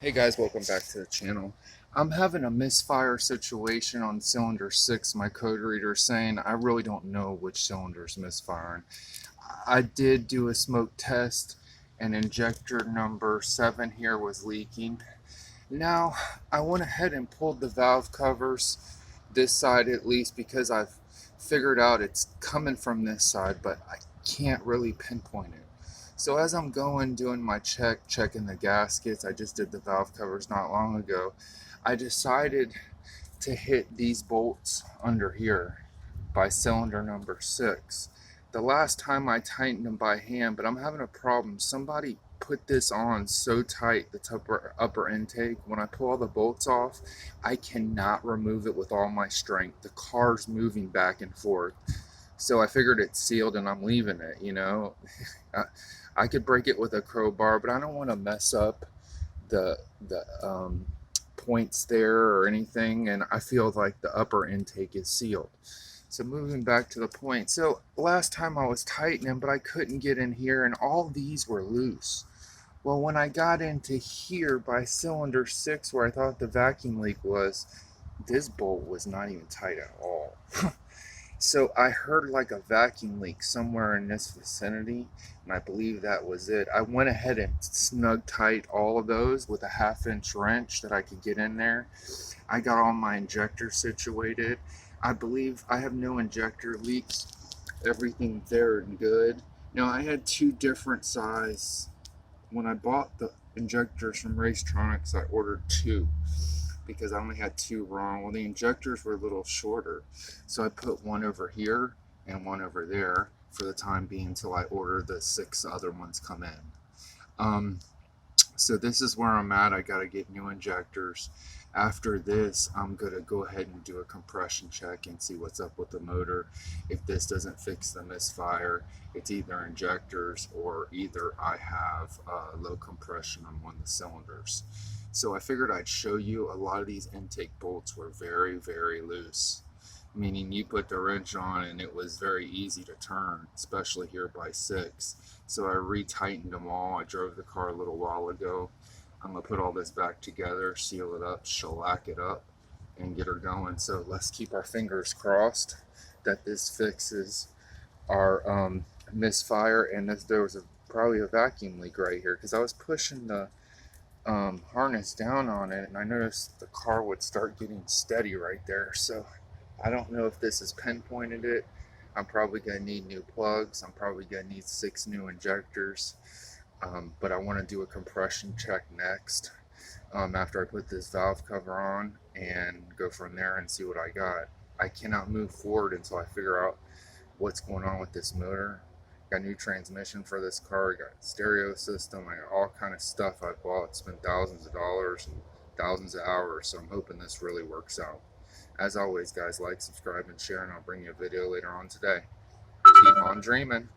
Hey guys, welcome back to the channel. I'm having a misfire situation on cylinder 6. My code reader is saying I really don't know which cylinder is misfiring. I did do a smoke test and injector number 7 here was leaking. Now, I went ahead and pulled the valve covers, this side at least, because I've figured out it's coming from this side, but I can't really pinpoint it. So as I'm going, doing my checking the gaskets, I just did the valve covers not long ago, I decided to hit these bolts under here by cylinder number 6. The last time I tightened them by hand, but I'm having a problem. Somebody put this on so tight, the upper intake. When I pull all the bolts off, I cannot remove it with all my strength. The car's moving back and forth. So I figured it's sealed and I'm leaving it, you know. I could break it with a crowbar, but I don't want to mess up the points there or anything, and I feel like the upper intake is sealed. So moving back to the point, so last time I was tightening, but I couldn't get in here, and all these were loose. Well, when I got into here by cylinder 6, where I thought the vacuum leak was, this bolt was not even tight at all. So I heard like a vacuum leak somewhere in this vicinity, and I believe that was it. I went ahead and snug tight all of those with a 1/2 inch wrench that I could get in there. I got all my injectors situated. I believe I have no injector leaks. Everything there and good. Now I had two different size. When I bought the injectors from Racetronics, I ordered two because I only had two wrong. Well, the injectors were a little shorter, so I put one over here and one over there for the time being until I order the 6 other ones come in. So this is where I'm at. I got to get new injectors. After this, I'm going to go ahead and do a compression check and see what's up with the motor. If this doesn't fix the misfire, it's either injectors or either I have low compression on one of the cylinders. So I figured I'd show you. A lot of these intake bolts were very, very loose, meaning you put the wrench on and it was very easy to turn, especially here by 6. So I retightened them all. I drove the car a little while ago. I'm going to put all this back together, seal it up, shellac it up, and get her going. So let's keep our fingers crossed that this fixes our misfire, and there was probably a vacuum leak right here, because I was pushing the harness down on it, and I noticed the car would start getting steady right there. So I don't know if this has pinpointed it. I'm probably going to need new plugs. I'm probably going to need 6 new injectors. But I want to do a compression check next after I put this valve cover on and go from there and see what I got. I cannot move forward until I figure out what's going on with this motor. Got new transmission for this car, got stereo system, I got all kind of stuff I bought, spent thousands of dollars and thousands of hours, so I'm hoping this really works out. As always guys, like, subscribe, and share, and I'll bring you a video later on today. Keep on dreaming.